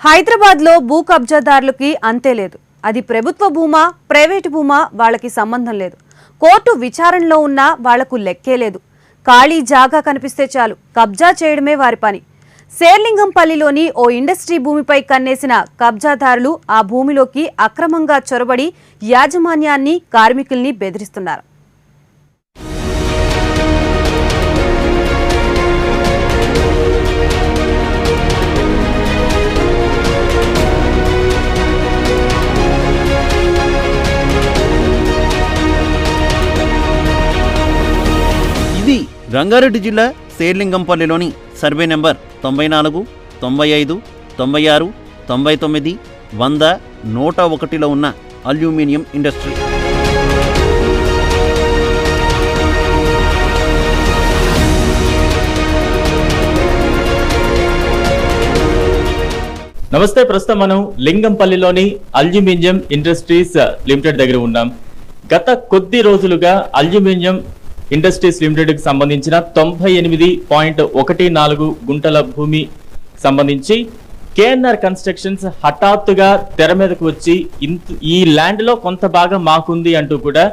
హైదరాబాద్లో భూ కబ్జాదారులకి అంతే లేదు. అది ప్రభుత్వ భూమా, ప్రైవేటు భూమా వాళ్ళకి సంబంధం లేదు. కోర్టు విచారణలో ఉన్నా వాళ్లకు లెక్కే లేదు. ఖాళీ జాగా కనిపిస్తే చాలు కబ్జా చేయడమే వారి పని. శేర్లింగంపల్లిలోని ఓ ఇండస్ట్రీ భూమిపై కన్నేసిన కబ్జాదారులు ఆ భూమిలోకి అక్రమంగా చొరబడి యాజమాన్యాన్ని, కార్మికుల్ని బెదిరిస్తున్నారు. ఇది రంగారెడ్డి జిల్లా శేర్లింగంపల్లిలోని సర్వే నెంబర్ 94, 95, 96, 99, 100, 101లో ఉన్న అల్యూమినియం ఇండస్ట్రీ. నమస్తే. ప్రస్తుతం మనం లింగంపల్లిలోని అల్యూమినియం ఇండస్ట్రీస్ లిమిటెడ్ దగ్గర ఉన్నాం. గత కొద్ది రోజులుగా అల్యూమినియం ఇండస్ట్రీస్ లిమిటెడ్ కి సంబంధించిన 98.14 గుంటల భూమి సంబంధించి కేఎన్ఆర్ కన్స్ట్రక్షన్స్ హఠాత్తుగా తెర మీదకు వచ్చి ఈ ల్యాండ్ లో కొంత భాగం మాకుంది అంటూ కూడా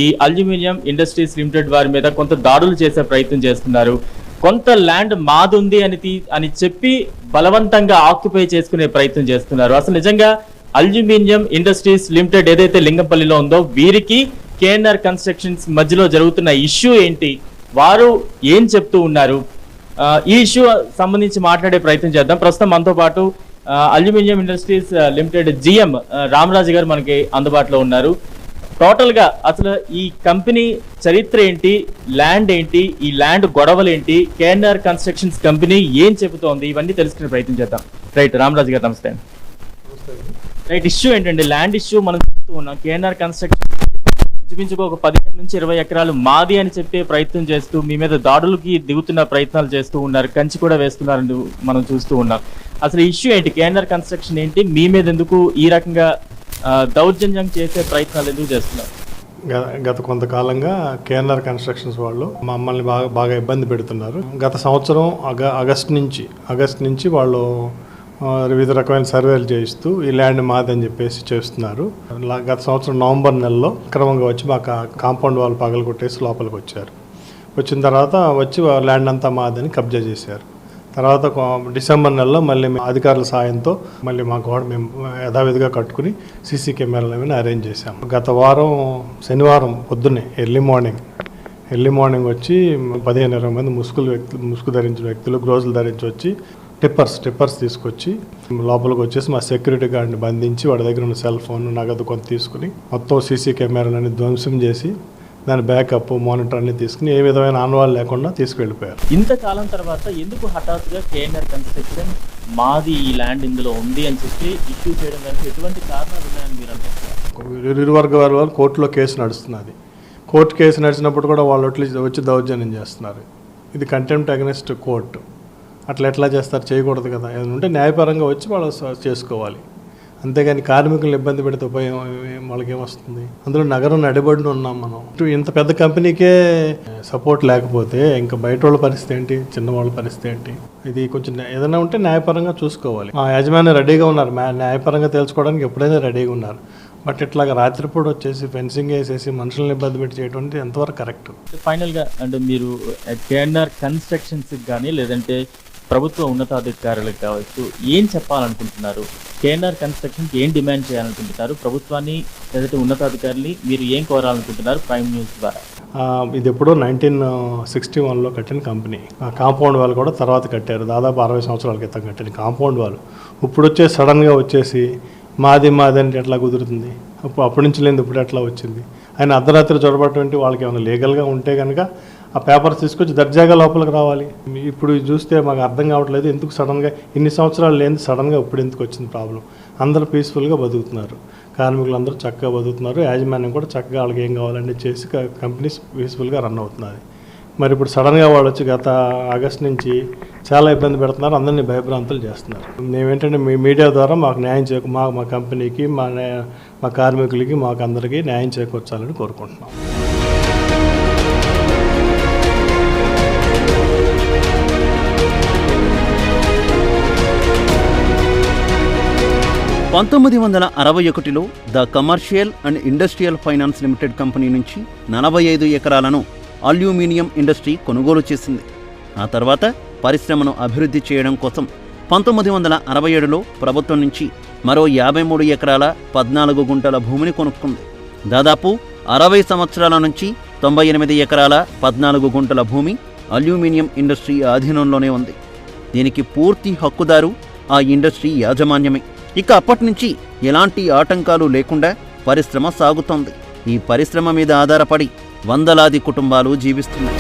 ఈ అల్యూమినియం ఇండస్ట్రీస్ లిమిటెడ్ వారి మీద కొంత దాడులు చేసే ప్రయత్నం చేస్తున్నారు. కొంత ల్యాండ్ మాదుంది అని చెప్పి బలవంతంగా ఆక్యుపై చేసుకునే ప్రయత్నం చేస్తున్నారు. అసలు నిజంగా అల్యూమినియం ఇండస్ట్రీస్ లిమిటెడ్ ఏదైతే లింగంపల్లిలో ఉందో వీరికి కేఎన్ఆర్ కన్స్ట్రక్షన్స్ మధ్యలో జరుగుతున్న ఇష్యూ ఏంటి, వారు ఏం చెప్తూ ఉన్నారు, ఈ ఇష్యూ సంబంధించి మాట్లాడే ప్రయత్నం చేద్దాం. ప్రస్తుతం మనతో పాటు aluminium industries limited GM Ramaraju గారు మనకి అందుబాటులో ఉన్నారు. టోటల్ గా అసలు ఈ కంపెనీ చరిత్ర ఏంటి, ల్యాండ్ ఏంటి, ఈ ల్యాండ్ గొడవలు ఏంటి, కేఎన్ఆర్ కన్స్ట్రక్షన్స్ కంపెనీ ఏం చెబుతోంది, ఇవన్నీ తెలుసుకునే ప్రయత్నం చేద్దాం. రైట్, రామరాజు గారు నమస్తే. రైట్, ఇష్యూ ఏంటండి? ల్యాండ్ ఇష్యూ మనం చూస్తూ ఉన్నాం. కేఎన్ఆర్ కన్స్ట్రక్షన్ ఇంచుమించుగా ఒక 15 నుంచి 20 ఎకరాలు మాది అని చెప్పే ప్రయత్నం చేస్తూ మీ మీద దాడులకి దిగుతున్న ప్రయత్నాలు చేస్తూ ఉన్నారు, కంచి కూడా వేస్తున్నారని మనం చూస్తూ ఉన్నాం. అసలు ఇష్యూ ఏంటి? కేఎన్ఆర్ కన్స్ట్రక్షన్ ఏంటి, మీ మీద ఎందుకు ఈ రకంగా దౌర్జన్యం చేసే ప్రయత్నాలు ఎందుకు చేస్తున్నారు? గత కొంతకాలంగా కేఎన్ఆర్ కన్స్ట్రక్షన్స్ వాళ్ళు మమ్మల్ని బాగా ఇబ్బంది పెడుతున్నారు. గత సంవత్సరం ఆగస్ట్ నుంచి వాళ్ళు వివిధ రకమైన సర్వేలు చేయిస్తూ ఈ ల్యాండ్ మాదని చెప్పేసి చేస్తున్నారు. గత సంవత్సరం నవంబర్ నెలలో క్రమంగా వచ్చి మాకు కాంపౌండ్ వాళ్ళు పగలగొట్టేసి లోపలికి వచ్చారు. వచ్చిన తర్వాత వచ్చి ల్యాండ్ అంతా మాదని కబ్జా చేశారు. తర్వాత డిసెంబర్ నెలలో మళ్ళీ అధికారుల సాయంతో మళ్ళీ మా గోడ మేము యథావిధిగా కట్టుకుని సీసీ కెమెరాలు ఏమైనా అరేంజ్ చేశాము. గత వారం శనివారం పొద్దున్నే ఎర్లీ మార్నింగ్ వచ్చి 15-20 మంది ముసుగు ధరించిన వ్యక్తులు గ్లోజులు ధరించి వచ్చి టిప్పర్స్ తీసుకొచ్చి లోపలికి వచ్చేసి మా సెక్యూరిటీ గార్డ్ని బంధించి వాడి దగ్గర ఉన్న సెల్ ఫోన్, నగదు కొంత తీసుకుని మొత్తం సీసీ కెమెరాలని ధ్వంసం చేసి దాని బ్యాకప్, మానిటర్ అన్ని తీసుకుని ఏ విధమైన ఆనవాళ్ళు లేకుండా తీసుకువెళ్ళిపోయారు. ఇంతకాలం తర్వాత ఎందుకు హఠాత్తుగా కేఎన్ఆర్ కన్స్ట్రక్షన్ మాది ఈ ల్యాండ్ ఇందులో ఉంది అని చెప్పి ఇష్యూ చేయడం దానికి ఎటువంటి కారణాలు ఉన్నాయని మీరు అనుకుంటున్నారు? ఇరు వర్గాల వాళ్ళు కోర్టులో కేసు నడుస్తున్నది. కోర్టు కేసు నడిచినప్పుడు కూడా వాళ్ళు వచ్చి దౌర్జన్యం చేస్తున్నారు. ఇది కంటెంప్ట్ అగెన్స్ట్ కోర్టు. అట్లా ఎట్లా చేస్తారు? చేయకూడదు కదా. ఏదంటే న్యాయపరంగా వచ్చి వాళ్ళు చేసుకోవాలి. అంతేగాని కార్మికులను ఇబ్బంది పెడితే ఉపయోగం వాళ్ళకి ఏమొస్తుంది? అందులో నగరం నడిబడిన ఉన్నాం మనం. ఇంత పెద్ద కంపెనీకే సపోర్ట్ లేకపోతే ఇంకా బయట వాళ్ళ పరిస్థితి ఏంటి, చిన్నవాళ్ళ పరిస్థితి ఏంటి? ఇది కొంచెం ఏదైనా ఉంటే న్యాయపరంగా చూసుకోవాలి. మా యజమాని రెడీగా ఉన్నారు, న్యాయపరంగా తెలుసుకోవడానికి ఎప్పుడైనా రెడీగా ఉన్నారు. బట్ ఇట్లాగా రాత్రిపూట వచ్చేసి ఫెన్సింగ్ వేసేసి మనుషులను ఇబ్బంది పెట్టి చేయడం ఎంతవరకు కరెక్ట్? ఫైనల్గా అంటే మీరు కేఎన్ఆర్ కన్స్ట్రక్షన్స్కి కానీ లేదంటే ప్రభుత్వ ఉన్నతాధికారులకు కావచ్చు ఏం చెప్పాలనుకుంటున్నారు? కేఎన్ఆర్ కన్స్ట్రక్షన్కి ఏం డిమాండ్ చేయాలనుకుంటున్నారు? ప్రభుత్వాన్ని లేదంటే ఉన్నతాధికారులని మీరు ఏం కోరాలనుకుంటున్నారు ప్రైమ్ న్యూస్ ద్వారా? ఇది ఎప్పుడో 1961లో కట్టిన కంపెనీ. ఆ కాంపౌండ్ వాళ్ళు కూడా తర్వాత కట్టారు. దాదాపు 60 సంవత్సరాల క్రితం కట్టిన కాంపౌండ్ వాళ్ళు ఇప్పుడు వచ్చేసి సడన్గా వచ్చేసి మాది అంటే ఎట్లా కుదురుతుంది? అప్పటి నుంచి లేదు ఇప్పుడు ఎట్లా వచ్చింది? ఆయన అర్ధరాత్రి చొరబట్టు వాళ్ళకి ఏమైనా లీగల్గా ఉంటే కనుక ఆ పేపర్స్ తీసుకొచ్చి దర్జాగా లోపలికి రావాలి. ఇప్పుడు చూస్తే మాకు అర్థం కావట్లేదు ఎందుకు సడన్గా ఇన్ని సంవత్సరాలు లేని సడన్గా ఇప్పుడు ఎందుకు వచ్చింది ప్రాబ్లం? అందరూ పీస్ఫుల్గా బతుకుతున్నారు, కార్మికులు అందరూ చక్కగా బతుకుతున్నారు, యాజమాన్యం కూడా చక్కగా వాళ్ళకి ఏం కావాలని చేసి కంపెనీ పీస్ఫుల్గా రన్ అవుతున్నది. మరి ఇప్పుడు సడన్గా వాళ్ళు వచ్చి గత ఆగస్ట్ నుంచి చాలా ఇబ్బంది పెడుతున్నారు, అందరినీ భయభ్రాంతులు చేస్తున్నారు. మేమేంటంటే మీ మీడియా ద్వారా మాకు న్యాయం మా కంపెనీకి, మా కార్మికులకి, మాకు అందరికీ న్యాయం చేకూర్చాలని కోరుకుంటున్నాం. 1961లో the commercial and industrial finance limited company నుంచి 45 ఎకరాలను అల్యూమినియం ఇండస్ట్రీ కొనుగోలు చేసింది. ఆ తర్వాత పరిశ్రమను అభివృద్ధి చేయడం కోసం 1967లో ప్రభుత్వం నుంచి మరో 53 ఎకరాల 14 గుంటల భూమిని కొనుక్కుంది. దాదాపు 60 సంవత్సరాల నుంచి 98 ఎకరాల 14 గుంటల భూమి అల్యూమినియం ఇండస్ట్రీ ఆధీనంలోనే ఉంది. దీనికి పూర్తి హక్కుదారు ఆ ఇండస్ట్రీ యాజమాన్యమే. ఇక అప్పటి నుంచి ఎలాంటి ఆటంకాలు లేకుండా పరిశ్రమ సాగుతోంది. ఈ పరిశ్రమ మీద ఆధారపడి వందలాది కుటుంబాలు జీవిస్తున్నాయి.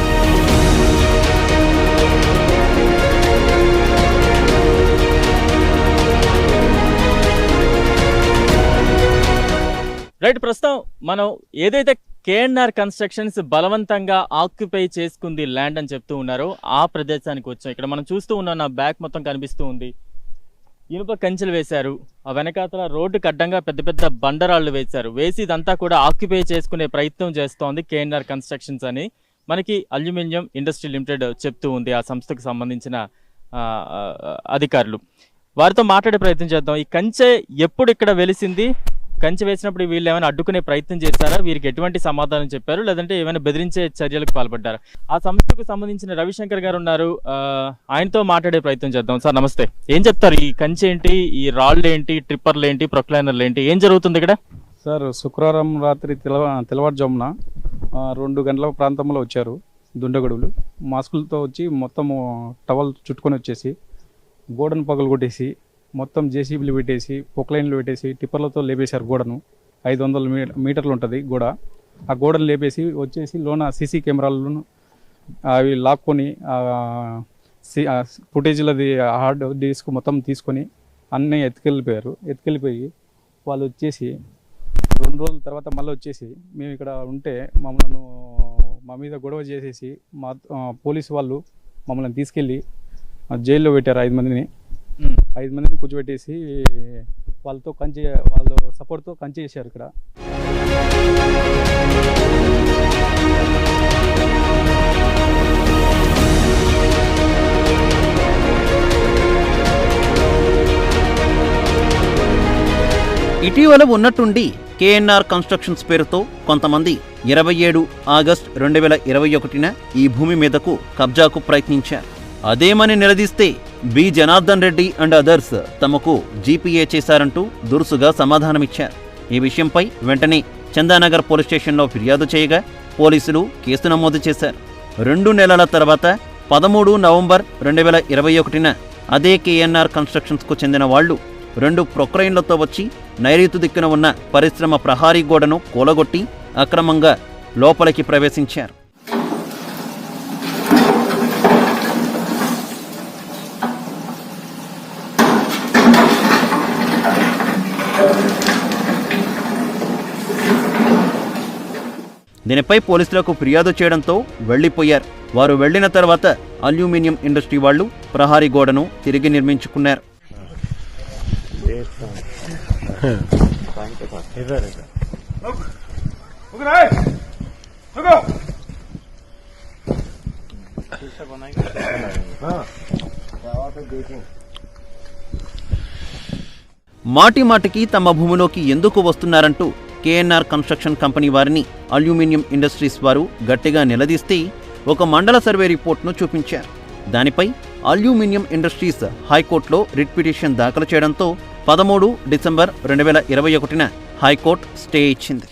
రైట్, ప్రస్తుతం మనం ఏదైతే కేఎన్ఆర్ కన్స్ట్రక్షన్స్ బలవంతంగా ఆక్యుపై చేసుకుంది ల్యాండ్ అని చెప్తూ ఉన్నారో ఆ ప్రదేశానికి వచ్చాం. ఇక్కడ మనం చూస్తూ ఉన్నాం, నా బ్యాక్ మొత్తం కనిపిస్తూ ఉంది. ఇనుప కంచెలు వేశారు, ఆ వెనకాతల రోడ్డుకి అడ్డంగా పెద్ద పెద్ద బండరాళ్ళు వేశారు. వేసి ఇదంతా కూడా ఆక్యుపై చేసుకునే ప్రయత్నం చేస్తోంది కేఎన్ఆర్ కన్స్ట్రక్షన్స్ అని మనకి అల్యూమినియం ఇండస్ట్రీ లిమిటెడ్ చెప్తూ ఉంది, ఆ సంస్థకు సంబంధించిన అధికారులు. వారితో మాట్లాడే ప్రయత్నం చేద్దాం. ఈ కంచె ఎప్పుడు ఇక్కడ వెలిసింది, కంచె వేసినప్పుడు వీళ్ళు ఏమైనా అడ్డుకునే ప్రయత్నం చేశారా, వీరికి ఎటువంటి సమాధానం చెప్పారు, లేదంటే ఏమైనా బెదిరించే చర్యలకు పాల్పడ్డారా? ఆ సంస్థకు సంబంధించిన రవిశంకర్ గారు ఉన్నారు, ఆయనతో మాట్లాడే ప్రయత్నం చేద్దాం. సార్ నమస్తే, ఏం చెప్తారు? ఈ కంచె ఏంటి, ఈ రాళ్ళు ఏంటి, ట్రిప్పర్లు ఏంటి, ప్రొక్లైనర్లు ఏంటి, ఏం జరుగుతుంది ఇక్కడ? సార్ శుక్రవారం రాత్రి తెల్లవారుజామున 2 గంటల ప్రాంతంలో వచ్చారు దుండగడులు. మాస్కులతో వచ్చి మొత్తము టవల్ చుట్టుకొని వచ్చేసి గోడను పగలగొట్టేసి మొత్తం జేసీబీలు పెట్టేసి పొక్లైన్లు పెట్టేసి టిప్పర్లతో లేపేశారు గోడను. 500 మీటర్లు ఉంటుంది గోడ. ఆ గోడను లేపేసి వచ్చేసి లోన సీసీ కెమెరాలను అవి లాక్కొని ఫుటేజ్లది హార్డ్ డిస్క్ మొత్తం తీసుకొని అన్నీ ఎత్తుకెళ్ళిపోయి వాళ్ళు వచ్చేసి 2 రోజుల తర్వాత మళ్ళీ వచ్చేసి మేము ఇక్కడ ఉంటే మా మీద గొడవ చేసేసి పోలీసు వాళ్ళు మమ్మల్ని తీసుకెళ్ళి జైల్లో పెట్టారు. 5 మందిని కూర్చోబెట్టేసి వాళ్ళ సపోర్ట్తో కంచె చేశారు ఇక్కడ. ఇటీవల ఉన్నట్టుండి కేఎన్ఆర్ కన్స్ట్రక్షన్స్ పేరుతో కొంతమంది 27 ఆగస్టు 2021న ఈ భూమి మీదకు కబ్జాకు ప్రయత్నించారు. అదేమని నిలదీస్తే B Janardhan Reddy and others తమకు జీపీఏ చేశారంటూ దురుసుగా సమాధానమిచ్చారు. ఈ విషయంపై వెంటనే చందానగర్ పోలీస్ స్టేషన్లో ఫిర్యాదు చేయగా పోలీసులు కేసు నమోదు చేశారు. 2 నెలల తర్వాత 13 నవంబర్ 2021న అదే కేఎన్ఆర్ కన్స్ట్రక్షన్స్కు చెందిన వాళ్లు 2 ప్రొక్లైన్లతో వచ్చి నైరుతి దిక్కున ఉన్న పరిశ్రమ ప్రహారీ గోడను కూలగొట్టి అక్రమంగా లోపలికి ప్రవేశించారు. దీనిపై పోలీసులకు ఫిర్యాదు చేయడంతో వెళ్లిపోయారు. వారు వెళ్లిన తర్వాత అల్యూమినియం ఇండస్ట్రీ వాళ్లు ప్రహారీ గోడను తిరిగి నిర్మించుకున్నారు. మాటిమాటికి తమ భూమిలోకి ఎందుకు వస్తున్నారంటూ కేఎన్ఆర్ కన్స్ట్రక్షన్ కంపెనీ వారిని అల్యూమినియం ఇండస్ట్రీస్ వారు గట్టిగా నిలదీస్తే ఒక మండల సర్వే రిపోర్ట్ను చూపించారు. దానిపై అల్యూమినియం ఇండస్ట్రీస్ హైకోర్టులో రిట్ పిటిషన్ దాఖలు చేయడంతో 13 డిసెంబర్ 2021న హైకోర్టు స్టే ఇచ్చింది.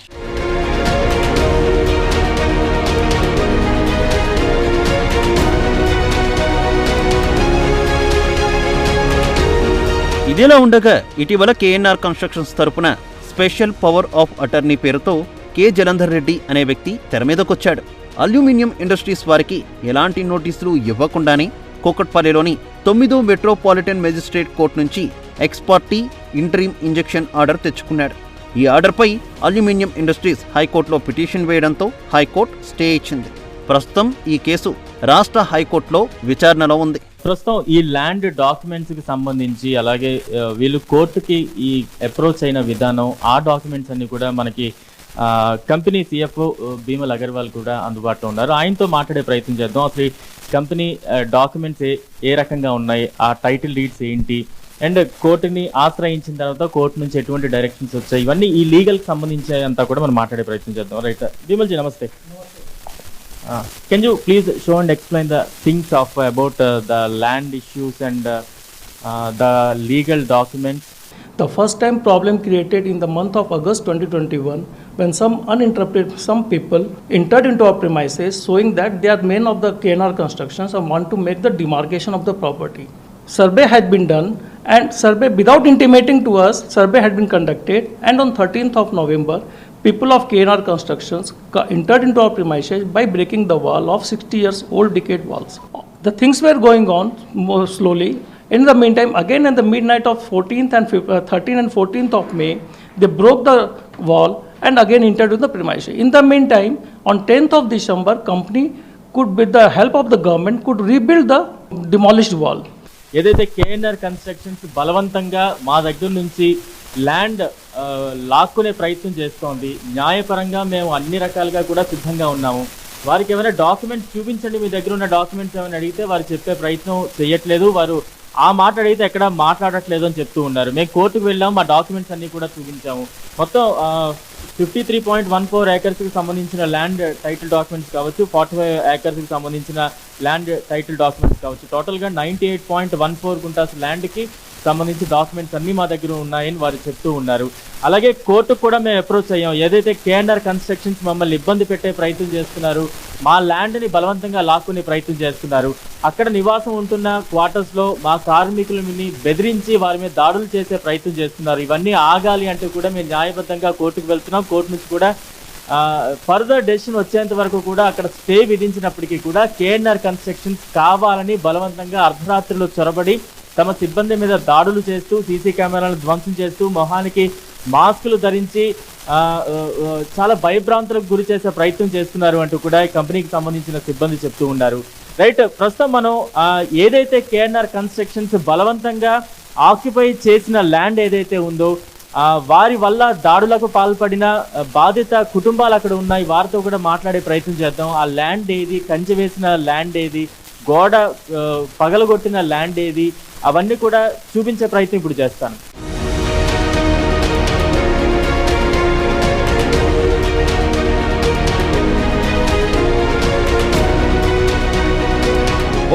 ఇదిలా ఉండగా ఇటీవల కేఎన్ఆర్ కన్స్ట్రక్షన్స్ తరపున స్పెషల్ పవర్ ఆఫ్ అటర్నీ పేరుతో కె జలంధర్ రెడ్డి అనే వ్యక్తి తెరమీదకొచ్చాడు. అల్యూమినియం ఇండస్ట్రీస్ వారికి ఎలాంటి నోటీసులు ఇవ్వకుండానే కూకట్పల్లిలోని 9వ మెట్రోపాలిటన్ మెజిస్ట్రేట్ కోర్టు నుంచి ఎక్స్పార్టీ ఇంటరీమ్ ఇంజెక్షన్ ఆర్డర్ తెచ్చుకున్నాడు. ఈ ఆర్డర్పై అల్యూమినియం ఇండస్ట్రీస్ హైకోర్టులో పిటిషన్ వేయడంతో హైకోర్టు స్టే ఇచ్చింది. ప్రస్తుతం ఈ కేసు రాష్ట్ర హైకోర్టులో విచారణలో ఉంది. ప్రస్తుతం ఈ ల్యాండ్ డాక్యుమెంట్స్ కి సంబంధించి అలాగే వీళ్ళు కోర్టుకి ఈ అప్రోచ్ అయిన విధానం, ఆ డాక్యుమెంట్స్ అన్ని కూడా మనకి కంపెనీ సిఎఫ్ఓ భీమల్ అగర్వాల్ కూడా అందుబాటులో ఉన్నారు. ఆయనతో మాట్లాడే ప్రయత్నం చేద్దాం. అసలు కంపెనీ డాక్యుమెంట్స్ ఏ రకంగా ఉన్నాయి, ఆ టైటిల్ డీడ్స్ ఏంటి, అండ్ కోర్టుని ఆశ్రయించిన తర్వాత కోర్టు నుంచి ఎటువంటి డైరెక్షన్స్ వచ్చాయి, ఇవన్నీ ఈ లీగల్కి సంబంధించి అంతా కూడా మనం మాట్లాడే ప్రయత్నం చేద్దాం. రైట్, విమల్జీ నమస్తే. Can you please show and explain the things of about the land issues and the legal documents? The first time problem created in the month of August 2021 when some uninterrupted some people entered into our premises showing that they are men of the KNR constructions and want to make the demarcation of the property. Survey had been done and survey without intimating to us, survey had been conducted, and on 13th of November people of KNR constructions entered into our premises by breaking the wall of 60 years old decayed walls. The things were going on more slowly. In the meantime, again in the midnight of 13th and 13th and 14th of May, they broke the wall and again entered into the premises. In the meantime, on 10th of December, company could, with the help of the government, could rebuild the demolished wall. ఏదైతే KNR constructions బలవంతంగా మా దగ్గర నుంచి land లాక్కునే ప్రయత్నం చేస్తోంది, న్యాయపరంగా మేము అన్ని రకాలుగా కూడా సిద్ధంగా ఉన్నాము. వారికి ఏమైనా డాక్యుమెంట్స్ చూపించండి, మీ దగ్గర ఉన్న డాక్యుమెంట్స్ ఏమైనా అడిగితే వారు చెప్పే ప్రయత్నం చేయట్లేదు, వారు ఆ మాట అడిగితే ఎక్కడ మాట్లాడట్లేదు అని చెప్తూ ఉన్నారు. మేము కోర్టుకు వెళ్ళాము, మా డాక్యుమెంట్స్ అన్ని కూడా చూపించాము. మొత్తం 53.14 ఏకర్స్కి సంబంధించిన ల్యాండ్ టైటిల్ డాక్యుమెంట్స్ కావచ్చు, 45 ఏకర్స్కి సంబంధించిన ల్యాండ్ టైటిల్ డాక్యుమెంట్స్ కావచ్చు, టోటల్గా 98.14 గుంటాస్ ల్యాండ్కి సంబంధించి డాక్యుమెంట్స్ అన్నీ మా దగ్గర ఉన్నాయని వారు చెప్తూ ఉన్నారు. అలాగే కోర్టుకు కూడా మేము అప్రోచ్ అయ్యాం. ఏదైతే కేఎన్ఆర్ కన్స్ట్రక్షన్స్ మమ్మల్ని ఇబ్బంది పెట్టే ప్రయత్నం చేస్తున్నారు, మా ల్యాండ్ని బలవంతంగా లాక్కునే ప్రయత్నం చేస్తున్నారు, అక్కడ నివాసం ఉంటున్న క్వార్టర్స్లో మా కార్మికులని బెదిరించి వారి మీద దాడులు చేసే ప్రయత్నం చేస్తున్నారు, ఇవన్నీ ఆగాలి అంటూ కూడా మేము న్యాయబద్ధంగా కోర్టుకు వెళ్తున్నాం. కోర్టు నుంచి కూడా ఫర్దర్ డెసిషన్ వచ్చేంత వరకు కూడా అక్కడ స్టే విధించినప్పటికీ కూడా కేఎన్ఆర్ కన్స్ట్రక్షన్స్ కావాలని బలవంతంగా అర్ధరాత్రిలో చొరబడి తమ సిబ్బంది మీద దాడులు చేస్తూ, సీసీ కెమెరాలను ధ్వంసం చేస్తూ, మొహానికి మాస్కులు ధరించి చాలా భయభ్రాంతులకు గురి చేసే ప్రయత్నం చేస్తున్నారు అంటూ కూడా ఈ కంపెనీకి సంబంధించిన సిబ్బంది చెప్తూ ఉన్నారు. రైట్, ప్రస్తుతం మనం ఏదైతే కేఎన్ఆర్ కన్స్ట్రక్షన్స్ బలవంతంగా ఆక్యుపై చేసిన ల్యాండ్ ఏదైతే ఉందో వారి వల్ల దాడులకు పాల్పడిన బాధిత కుటుంబాలు అక్కడ ఉన్నాయి, వారితో కూడా మాట్లాడే ప్రయత్నం చేద్దాం. ఆ ల్యాండ్ ఏది, కంచె వేసిన ల్యాండ్ ఏది, గోడ పగలగొట్టిన ల్యాండ్ ఏది, అవన్నీ కూడా చూపించే ప్రయత్నం ఇప్పుడు చేస్తాను.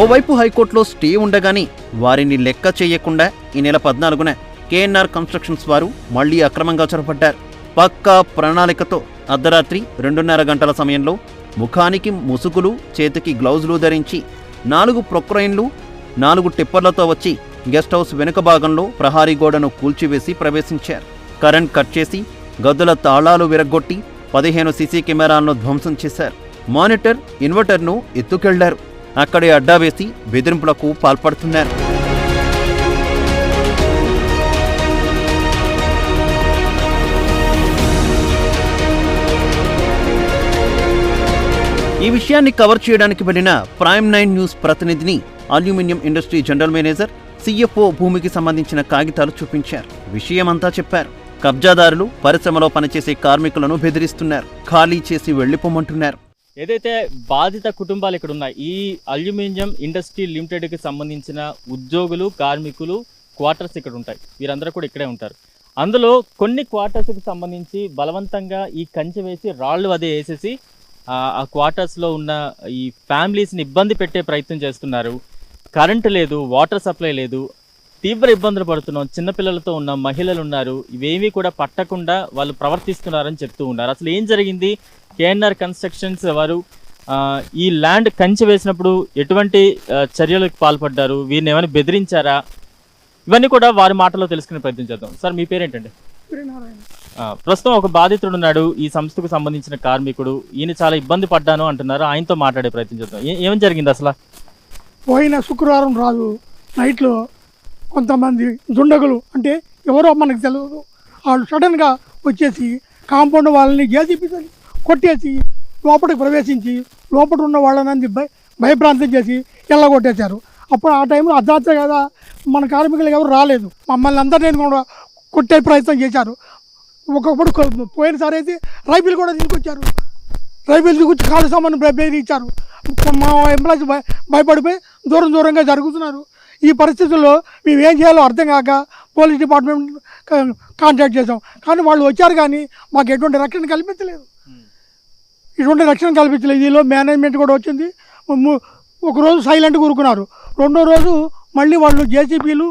ఓవైపు హైకోర్టులో స్టే ఉండగానే వారిని లెక్క చేయకుండా ఈ నెల 14న కేఎన్ఆర్ కన్స్ట్రక్షన్స్ వారు మళ్లీ అక్రమంగా చొరబడ్డారు. పక్కా ప్రణాళికతో అర్ధరాత్రి 2:30 గంటల సమయంలో ముఖానికి ముసుగులు, చేతికి గ్లౌజులు ధరించి 4 ప్రొక్రైన్లు, 4 టిప్పర్లతో వచ్చి గెస్ట్ హౌస్ వెనుక భాగంలో ప్రహారీ గోడను కూల్చివేసి ప్రవేశించారు. కరెంట్ కట్ చేసి గదుల తాళాలు విరగ్గొట్టి 15 సీసీ కెమెరాలను ధ్వంసం చేశారు. మానిటర్, ఇన్వర్టర్ను ఎత్తుకెళ్లారు. అక్కడే అడ్డా వేసి బెదిరింపులకు పాల్పడుతున్నారు. ఈ విషయాన్ని కవర్ చేయడానికి వెళ్లిన ప్రైమ్ 9 న్యూస్ ప్రతినిధిని aluminium industry general manager, CFO భూమికి సంబంధించిన కాగితాలు చూపించారు. విషయమంతా చెప్పారు. కబ్జాదారులు పరిశ్రమలో పనిచేసే కార్మికులను బెదిరిస్తున్నారు, ఖాళీ చేసి వెళ్లిపోమంటున్నారు. ఏదైతే బాధిత కుటుంబాలు ఇక్కడ ఉన్నాయి, ఈ అల్యూమినియం ఇండస్ట్రీ లిమిటెడ్కి సంబంధించిన ఉద్యోగులు, కార్మికులు క్వార్టర్స్ ఇక్కడ ఉంటాయి. వీరందరూ కూడా ఇక్కడే ఉంటారు. అందులో కొన్ని క్వార్టర్స్కి సంబంధించి బలవంతంగా ఈ కంచె వేసి రాళ్ళు అదే వేసేసి ఆ క్వార్టర్స్లో ఉన్న ఈ ఫ్యామిలీస్ని ఇబ్బంది పెట్టే ప్రయత్నం చేస్తున్నారు. కరెంటు లేదు, వాటర్ సప్లై లేదు, తీవ్ర ఇబ్బందులు పడుతున్నాం. చిన్నపిల్లలతో ఉన్న మహిళలు ఉన్నారు, ఇవేమీ కూడా పట్టకుండా వాళ్ళు ప్రవర్తిస్తున్నారని చెప్తూ ఉన్నారు. అసలు ఏం జరిగింది, కేఎన్ఆర్ కన్స్ట్రక్షన్స్ వారు ఈ ల్యాండ్ కంచె వేసినప్పుడు ఎటువంటి చర్యలకు పాల్పడ్డారు, వీరిని ఏమైనా బెదిరించారా, ఇవన్నీ కూడా వారి మాటలో తెలుసుకునే ప్రయత్నం చేద్దాం. సార్, మీ పేరేంటండి? ప్రస్తుతం ఒక బాధితుడు ఉన్నాడు, ఈ సంస్థకు సంబంధించిన కార్మికుడు. ఈయన చాలా ఇబ్బంది పడ్డాను అంటున్నారు, ఆయనతో మాట్లాడే ప్రయత్నం చేద్దాం. ఏం జరిగింది అసలు? పోయిన శుక్రవారం రాదు నైట్లో కొంతమంది దుండగులు, అంటే ఎవరో మనకు తెలియదు, వాళ్ళు సడన్గా వచ్చేసి కాంపౌండ్ వాళ్ళని జేసీబీ కొట్టేసి లోపలికి ప్రవేశించి లోపల ఉన్న వాళ్ళని భయభ్రాంతం చేసి ఎల్లగొట్టేశారు. అప్పుడు ఆ టైంలో అర్ధరాత్రి కదా, మన కార్మికులు ఎవరు రాలేదు, మమ్మల్ని అందరినీ కూడా కొట్టే ప్రయత్నం చేశారు. ఒకప్పుడు పోయినసారి అయితే రైఫిల్ కూడా తీసుకొచ్చారు, రైఫిల్ తీసుకొచ్చి కాలు సామాను బెదిరించారు. మా ఎంప్లాయీస్ భయపడిపోయి దూరంగా జరుగుతున్నారు. ఈ పరిస్థితుల్లో మేము ఏం చేయాలో అర్థం కాక పోలీస్ డిపార్ట్మెంట్ కాంటాక్ట్ చేసాం. కానీ వాళ్ళు వచ్చారు కానీ మాకు ఎటువంటి రక్షణ కల్పించలేదు. ఈలో మేనేజ్మెంట్ కూడా వచ్చింది. ఒకరోజు సైలెంట్గా ఊరుకున్నారు. రెండో రోజు మళ్ళీ వాళ్ళు జేసీబీలు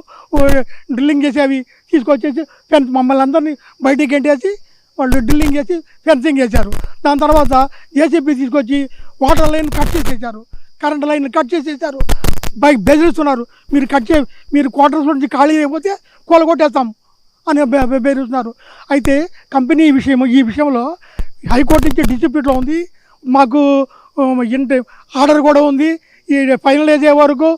డ్రిల్లింగ్ చేసి అవి తీసుకొచ్చేసి ఫెన్స్ మమ్మల్ని అందరినీ బయటికి గెంటేసి వాళ్ళు డ్రిల్లింగ్ చేసి ఫెన్సింగ్ చేశారు. దాని తర్వాత జేసీబీ తీసుకొచ్చి వాటర్ లైన్ కట్ చేసేసారు, కరెంట్ లైన్ కట్ చేసేసారు. బైక్ బెదిరిస్తున్నారు, మీరు క్వార్టర్స్ నుంచి ఖాళీ అయిపోతే కూలగొట్టేస్తాం అని బెదిరిస్తున్నారు. అయితే కంపెనీ ఈ విషయంలో హైకోర్టు నుంచి డిస్ప్యూట్లో ఉంది. మాకు ఆర్డర్ కూడా ఉంది ఈ ఫైనల్ అయ్యే వరకు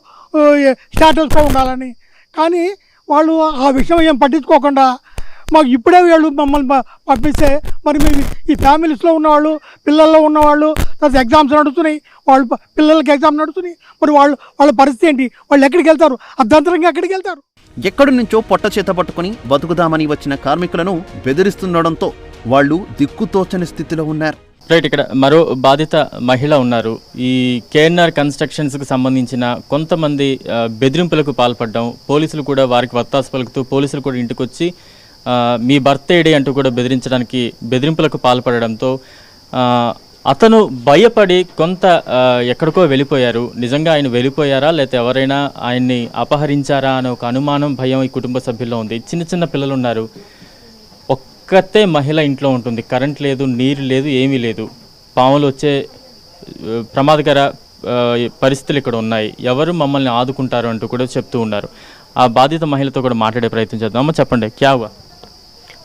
స్టాటస్గా ఉండాలని. కానీ వాళ్ళు ఆ విషయం ఏం పట్టించుకోకుండా మాకు ఇప్పుడే వీళ్ళు మమ్మల్ని పంపిస్తే మరి మేము ఈ ఫ్యామిలీస్లో ఉన్నవాళ్ళు, పిల్లల్లో ఉన్నవాళ్ళు, తర్వాత ఎగ్జామ్స్ నడుస్తున్నాయి, పిల్లలకి ఎగ్జామ్ నడుస్తున్నాయి. మరి వాళ్ళ పరిస్థితి ఏంటి? వాళ్ళు ఎక్కడికి వెళ్తారు? అర్ధంతరంగా ఎక్కడికి వెళ్తారు? ఎక్కడి నుంచో పొట్ట చేత పట్టుకుని బతుకుదామని వచ్చిన కార్మికులను బెదిరిస్తుండడంతో వాళ్ళు దిక్కుతోచని స్థితిలో ఉన్నారు. రైట్, ఇక్కడ మరో బాధిత మహిళ ఉన్నారు. ఈ కేఎన్ఆర్ కన్స్ట్రక్షన్స్కి సంబంధించిన కొంతమంది బెదిరింపులకు పాల్పడడం, పోలీసులు కూడా వారికి వత్తాసు పలుకుతూ పోలీసులు కూడా ఇంటికి వచ్చి మీ భర్త ఏడే అంటూ కూడా బెదిరింపులకు పాల్పడడంతో అతను భయపడి కొంత ఎక్కడికో వెళ్ళిపోయారు. నిజంగా ఆయన వెళ్ళిపోయారా లేకపోతే ఎవరైనా ఆయన్ని అపహరించారా అనే ఒక అనుమానం, భయం ఈ కుటుంబ సభ్యుల్లో ఉంది. చిన్న పిల్లలు ఉన్నారు. ఒక్కతే మహిళ ఇంట్లో ఉంటుంది. కరెంట్ లేదు, నీరు లేదు, ఏమీ లేదు. పాములు వచ్చే ప్రమాదకర పరిస్థితులు ఇక్కడ ఉన్నాయి. ఎవరు మమ్మల్ని ఆదుకుంటారు అంటూ కూడా చెప్తూ ఉన్నారు. ఆ బాధిత మహిళతో కూడా మాట్లాడే ప్రయత్నం చేద్దాం. అమ్మ చెప్పండి, క్యా హువా?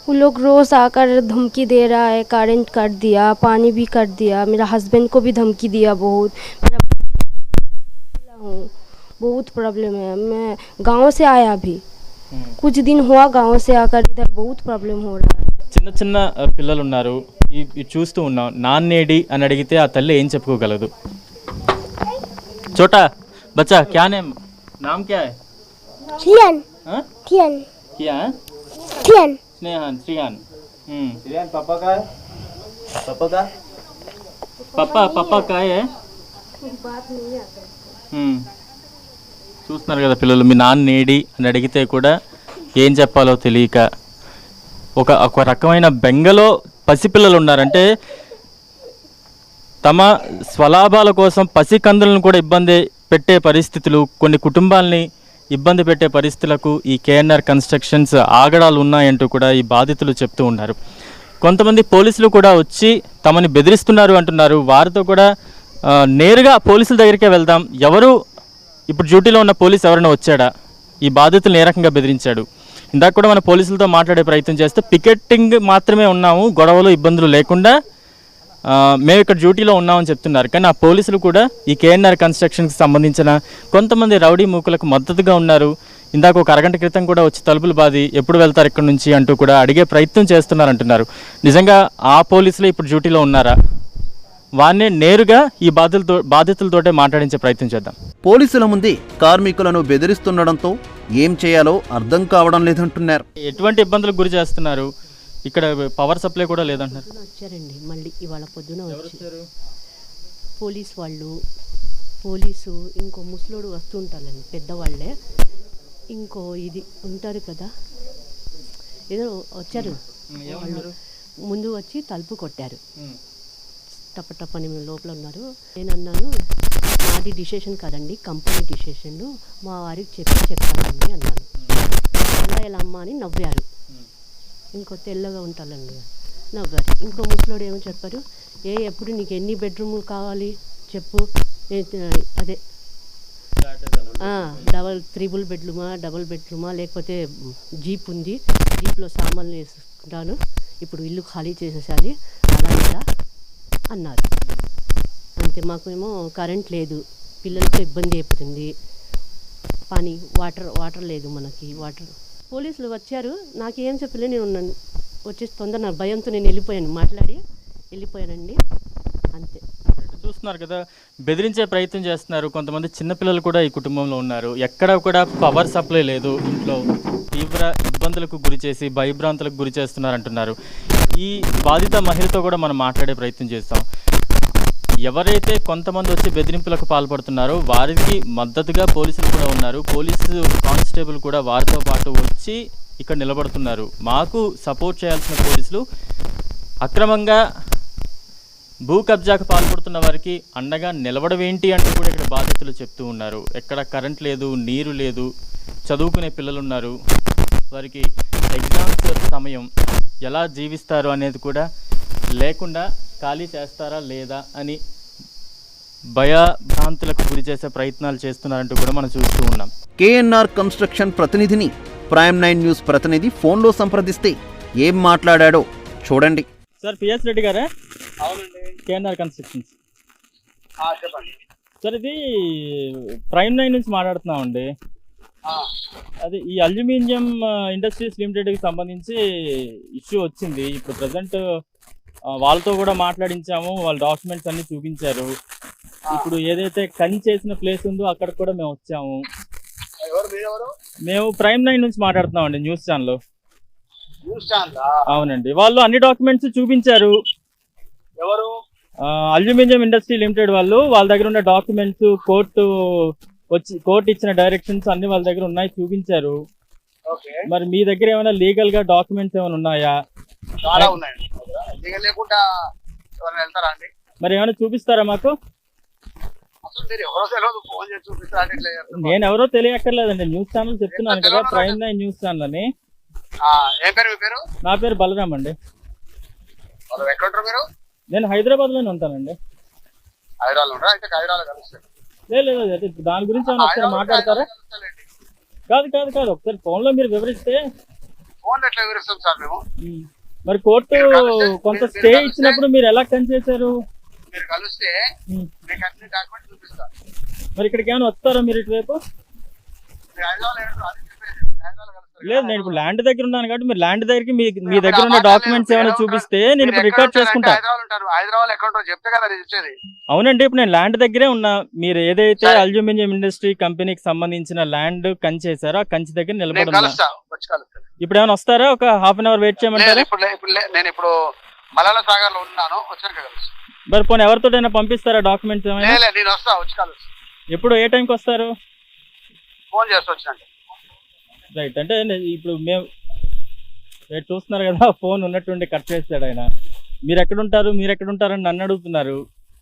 वो लोग रोज़ आकर धमकी दे रहा है, करंट कट दिया, पानी भी कट दिया, मेरा हस्बैंड को भी धमकी दिया बहुत। मेरा हूँ, बहुत प्रॉब्लम है। मैं गांव से आया भी, कुछ दिन हुआ गांव से आकर, इधर बहुत प्रॉब्लम हो रहा है। చిన్న పిల్లలు ఉన్నారు. ఈ చూస్తూ ఉన్నాం. నాన్నేడి అని అడిగితే ఆ తల్లి ఏం చెప్పుకోగలదు? छोटा बच्चा क्या नाम क्या है? थियन थियन क्या है? थियन स्नेहन श्रीहान। श्रीहान पापा का है? पापा का है? చూస్తున్నారు కదా పిల్లలు, మీ నాన్నేడి అని అడిగితే కూడా ఏం చెప్పాలో తెలియక ఒక రకమైన బెంగలో పసిపిల్లలు ఉన్నారంటే తమ స్వలాభాల కోసం పసికందులను కూడా ఇబ్బంది పెట్టే పరిస్థితులు, కొన్ని కుటుంబాలని ఇబ్బంది పెట్టే పరిస్థితులకు ఈ కేఎన్ఆర్ కన్స్ట్రక్షన్స్ ఆగడాలు ఉన్నాయంటూ కూడా ఈ బాధితులు చెప్తూ ఉన్నారు. కొంతమంది పోలీసులు కూడా వచ్చి తమని బెదిరిస్తున్నారు అంటున్నారు. వారితో కూడా నేరుగా పోలీసుల దగ్గరికే వెళ్దాం. ఎవరు ఇప్పుడు డ్యూటీలో ఉన్న పోలీసు ఎవరైనా వచ్చాడా? ఈ బాధితులను ఏ రకంగా బెదిరించాడు? ఇందాక కూడా మన పోలీసులతో మాట్లాడే ప్రయత్నం చేస్తే పికెటింగ్ మాత్రమే ఉన్నాము, గొడవలు ఇబ్బందులు లేకుండా మేము ఇక్కడ డ్యూటీలో ఉన్నామని చెప్తున్నారు. కానీ ఆ పోలీసులు కూడా ఈ కేఎన్ఆర్ కన్స్ట్రక్షన్కి సంబంధించిన కొంతమంది రౌడీ మూకులకు మద్దతుగా ఉన్నారు. ఇందాక ఒక అరగంట క్రితం కూడా వచ్చి తలుపులు బాది ఎప్పుడు వెళ్తారు ఇక్కడ నుంచి అంటూ కూడా అడిగే ప్రయత్నం చేస్తున్నారంటున్నారు. నిజంగా ఆ పోలీసులు ఇప్పుడు డ్యూటీలో ఉన్నారా? వారిని నేరుగా ఈ బాధితులతోటే మాట్లాడించే ప్రయత్నం చేద్దాం. పోలీసుల ముందే కార్మికులను బెదిరిస్తుండడంతో ఏం చేయాలో అర్థం కావడం లేదంటున్నారు. ఎటువంటి ఇబ్బందులకు గురి చేస్తున్నారు? ఇక్కడ పవర్ సప్లై కూడా లేదంటున్నారు. వచ్చారండి మళ్ళీ ఇవాళ పొద్దున వచ్చారు పోలీసు ఇంకో ముసలోడు వస్తూ ఉంటారండి, పెద్దవాళ్ళే. ఇంకో ఇది ఉంటారు కదా, ఏదో వచ్చారు వాళ్ళు, ముందు వచ్చి తలుపు కొట్టారు. టప్పని మేము లోపల ఉన్నారు. నేను అన్నాను, నాది డిసిషన్ కాదండి, కంపెనీ డిసిషన్, మా వారికి చెప్తానండి అన్నాను. ఎలా అమ్మ అని నవ్వారు. ఇంకో తెల్లగా ఉంటానండి నవ్వారు. ఇంకో ముసలోడు ఏమో చెప్పారు, ఎప్పుడు నీకు ఎన్ని బెడ్రూములు కావాలి చెప్పు, అదే త్రిబుల్ బెడ్రూమా లేకపోతే జీప్ ఉంది, జీప్లో సామాన్లు వేసుకుంటాను, ఇప్పుడు ఇల్లు ఖాళీ చేసేసాలి అలా ఇలా అన్నారు. అంతే. మాకేమో కరెంట్ లేదు, పిల్లలతో ఇబ్బంది అయిపోతుంది, పని వాటర్ లేదు మనకి. పోలీసులు వచ్చారు, నాకేం చెప్పలే, నేను వచ్చేసి తొందర భయంతో నేను వెళ్ళిపోయానండి అంతే. చూస్తున్నారు కదా, బెదిరించే ప్రయత్నం చేస్తున్నారు. కొంతమంది చిన్నపిల్లలు కూడా ఈ కుటుంబంలో ఉన్నారు. ఎక్కడ కూడా పవర్ సప్లై లేదు, ఇంట్లో తీవ్ర ఇబ్బందులకు గురి చేసి భయభ్రాంతులకు గురి చేస్తున్నారంటున్నారు. ఈ బాధిత మహిళతో కూడా మనం మాట్లాడే ప్రయత్నం చేస్తాం. ఎవరైతే కొంతమంది వచ్చి బెదిరింపులకు పాల్పడుతున్నారో వారికి మద్దతుగా పోలీసులు కూడా ఉన్నారు. పోలీసు కానిస్టేబుల్ కూడా వారితో పాటు వచ్చి ఇక్కడ నిలబడుతున్నారు. మాకు సపోర్ట్ చేయాల్సిన పోలీసులు అక్రమంగా భూ కబ్జాకు పాల్పడుతున్న వారికి అండగా నిలబడం ఏంటి అంటూ కూడా ఇక్కడ బాధితులు చెప్తూ ఉన్నారు. ఎక్కడ కరెంట్ లేదు, నీరు లేదు, చదువుకునే పిల్లలు ఉన్నారు, వారికి ఎగ్జామ్స్ సమయం ఎలా జీవిస్తారు అనేది కూడా లేకుండా ఖాళీ చేస్తారా లేదా అని భయభ్రాంతులకు గురి చేసే ప్రయత్నాలు చేస్తున్నారంటూ కూడా మనం చూస్తూ ఉన్నాం. కేఎన్ఆర్ కన్స్ట్రక్షన్ ప్రతినిధిని ప్రైమ్ 9 న్యూస్ ప్రతినిధి ఫోన్లో సంప్రదిస్తే ఏం మాట్లాడాడో చూడండి. సార్ పిఎస్ రెడ్డి గారా? అవునండి, కేఎన్ఆర్ కన్స్ట్రక్షన్స్. చెప్పండి సార్, ఇది ప్రైమ్ 9 నుంచి మాట్లాడుతున్నామండి. అది ఈ అల్యూమినియం ఇండస్ట్రీస్ లిమిటెడ్కి సంబంధించి ఇష్యూ వచ్చింది. ఇప్పుడు ప్రజెంట్ వాళ్ళతో కూడా మాట్లాడించాము, వాళ్ళ డాక్యుమెంట్స్ అన్ని చూపించారు. ఇప్పుడు ఏదైతే కన్ చేసిన ప్లేస్ ఉందో అక్కడికి కూడా మేము వచ్చాము. మేము ప్రైమ్ 9 నుంచి మాట్లాడుతున్నామండి, న్యూస్ ఛానల్. అవునండి, వాళ్ళు అన్ని డాక్యుమెంట్స్ చూపించారు. ఎవరు? అల్యూమినియం ఇండస్ట్రీ లిమిటెడ్ వాళ్ళు. వాళ్ళ దగ్గర ఉన్న డాక్యుమెంట్స్, కోర్టు ఇచ్చిన డైరెక్షన్స్ అన్ని వాళ్ళ దగ్గర ఉన్నాయి, చూపించారు. మరి మీ దగ్గర ఏమైనా లీగల్ గా డాక్యుమెంట్స్ ఏమైనా ఉన్నాయా? చాలా ఉన్నాయండి. లీగల్ లేకుండా ఎవరైనా వెళ్తారా అండి? మరి ఏమైనా చూపిస్తారా మాకు? అసలు మీరు ఎవరో తెలియదు, ఫోన్ చేసి చూపిస్తారా? నేను ఎవరో తెలియక్కర్లేదండి, న్యూస్ ఛానల్ చెప్తున్నాను కదా, ప్రైమ్ 9 న్యూస్ ఛానల్ అని. ఏం పేరు మీ పేరు? నా పేరు బలరాం అండి. ఎక్కడ మీరు? నేను హైదరాబాద్ లోనే ఉంటానండి. హైదరాబాద్ ఉంటారా? అయితే హైదరాబాద్ కలుస్తాను. లేదు, దాని గురించి ఏమైనా ఒకసారి మాట్లాడతారా? కాదు, ఒకసారి ఫోన్ లో మీరు వివరిస్తే. ఫోన్ ఎట్లా వివరిస్తాం సార్ మేము? మరి కోర్టు కొంత స్టే ఇచ్చినప్పుడు మీరు ఎలా కన్ చేశారు? మీరు కలిస్తే మీకు అన్ని డాక్యుమెంట్ చూపిస్తా. మరి ఇక్కడికి ఏమైనా వస్తారా మీరు ఇటువైపు? లేదు, నేను ఇప్పుడు ల్యాండ్ దగ్గర ఉన్నాను కాబట్టి మీరు ల్యాండ్ దగ్గరికి మీ దగ్గర ఉన్న డాక్యుమెంట్స్ ఏమైనా చూపిస్తే నేను ఇప్పుడు రికార్డ్ చేసుకుంటా. హైదరాబాద్ ఎక్కడ చెప్తే కదా చెప్పేది. అవునండి, ఇప్పుడు నేను ల్యాండ్ దగ్గరే ఉన్నా. మీరు ఏదైతే అల్యూమినియం ఇండస్ట్రీ కంపెనీకి సంబంధించిన ల్యాండ్ కంచి చేశారో ఆ కంచి దగ్గర నిలబడి ఇప్పుడు ఏమైనా వస్తారా? ఒక హాఫ్ అన్ అవర్ వెయిట్ చేయమంటారా? నేను ఇప్పుడు మలాల సాగర్ లో ఉన్నాను, వచ్చాక కలుస్తాను. మరి పోనీ ఎవరితోటైనా పంపిస్తారా డాక్యుమెంట్స్ ఏమైనా? నేను వస్తా, వచ్చి కలుస్తాను. ఎప్పుడు, ఏ టైంకి వస్తారు? ఫోన్ చేస్తా వచ్చినాక. రైట్, అంటే ఇప్పుడు మేము చూస్తున్నారు కదా, ఫోన్ ఉన్నట్టుండి కట్ చేస్తాడు ఆయన. మీరు ఎక్కడుంటారు అని నన్ను అడుగుతున్నారు.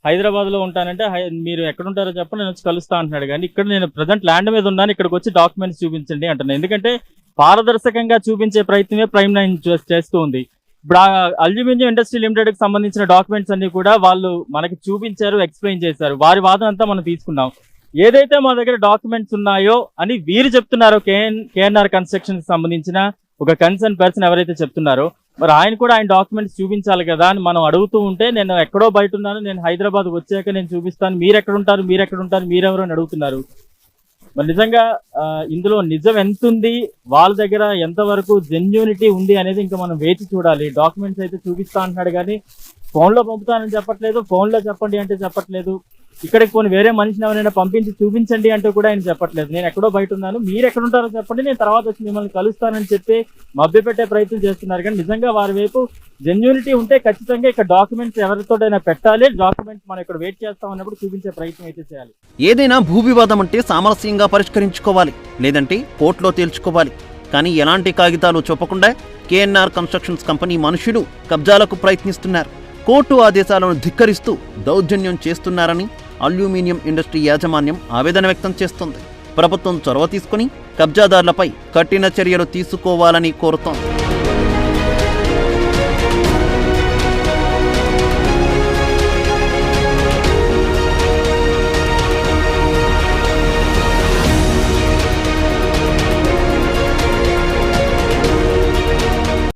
హైదరాబాద్లో ఉంటానంటే మీరు ఎక్కడుంటారో చెప్పండి, నేను వచ్చి కలుస్తా అంటున్నాడు. కానీ ఇక్కడ నేను ప్రజెంట్ ల్యాండ్ మీద ఉన్నాను, ఇక్కడికి వచ్చి డాక్యుమెంట్స్ చూపించండి అంటున్నాను. ఎందుకంటే పారదర్శకంగా చూపించే ప్రయత్నమే ప్రైమ్ 9 చేస్తూ ఉంది. ఇప్పుడు అల్యూమినియం ఇండస్ట్రీ లిమిటెడ్కి సంబంధించిన డాక్యుమెంట్స్ అన్ని కూడా వాళ్ళు మనకి చూపించారు, ఎక్స్ప్లెయిన్ చేశారు. వారి వాదన అంతా మనం తీసుకున్నాం. ఏదైతే మా దగ్గర డాక్యుమెంట్స్ ఉన్నాయో అని వీరు చెప్తున్నారో, కేఎన్ఆర్ కన్స్ట్రక్షన్ సంబంధించిన ఒక కన్సర్న్ పర్సన్ ఎవరైతే చెప్తున్నారో, మరి ఆయన కూడా ఆయన డాక్యుమెంట్స్ చూపించాలి కదా అని మనం అడుగుతూ ఉంటే, నేను ఎక్కడో బయట ఉన్నాను, నేను హైదరాబాద్ వచ్చాక నేను చూపిస్తాను, మీరెక్కడుంటారు మీరెవరు అని అడుగుతున్నారు. మరి నిజంగా ఇందులో నిజం ఎంత ఉంది, వాళ్ళ దగ్గర ఎంతవరకు జెన్యూనిటీ ఉంది అనేది ఇంకా మనం వేచి చూడాలి. డాక్యుమెంట్స్ అయితే చూపిస్తా అంటున్నాడు కానీ ఫోన్లో పంపుతానని చెప్పట్లేదు, ఫోన్లో చెప్పండి అంటే చెప్పట్లేదు. ఇక్కడికి పోనీ వేరే మనిషిని ఎవరైనా పంపించి చూపించండి అంటూ కూడా ఆయన చెప్పట్లేదు. నేను ఎక్కడో బయట ఉన్నాను, మీరు ఎక్కడుంటారో చెప్పండి, నేను తర్వాత వచ్చి మిమ్మల్ని కలుస్తానని చెప్పి మభ్యపెట్టే ప్రయత్నం చేస్తున్నారు. కానీ నిజంగా వారి వైపు జెన్యూనిటీ ఉంటే ఖచ్చితంగా ఇక్కడ డాక్యుమెంట్స్ ఎవరితోటైనా పెట్టాలి. డాక్యుమెంట్స్ మనం ఇక్కడ వెయిట్ చేస్తాం అన్నప్పుడు చూపించే ప్రయత్నం అయితే చేయాలి. ఏదైనా భూ వివాదం అంటే సామరస్యంగా పరిష్కరించుకోవాలి, లేదంటే కోర్టులో తేల్చుకోవాలి. కానీ ఎలాంటి కాగితాలు చూపకుండా కేఎన్ఆర్ కన్స్ట్రక్షన్స్ కంపెనీ మనుషులు కబ్జాలకు ప్రయత్నిస్తున్నారు. కోర్టు ఆదేశాలను ధిక్కరిస్తూ దౌర్జన్యం చేస్తున్నారని అల్యూమినియం ఇండస్ట్రీ యాజమాన్యం ఆవేదన వ్యక్తం చేస్తోంది. ప్రభుత్వం చొరవ తీసుకుని కబ్జాదారులపై కఠిన చర్యలు తీసుకోవాలని కోరుతోంది.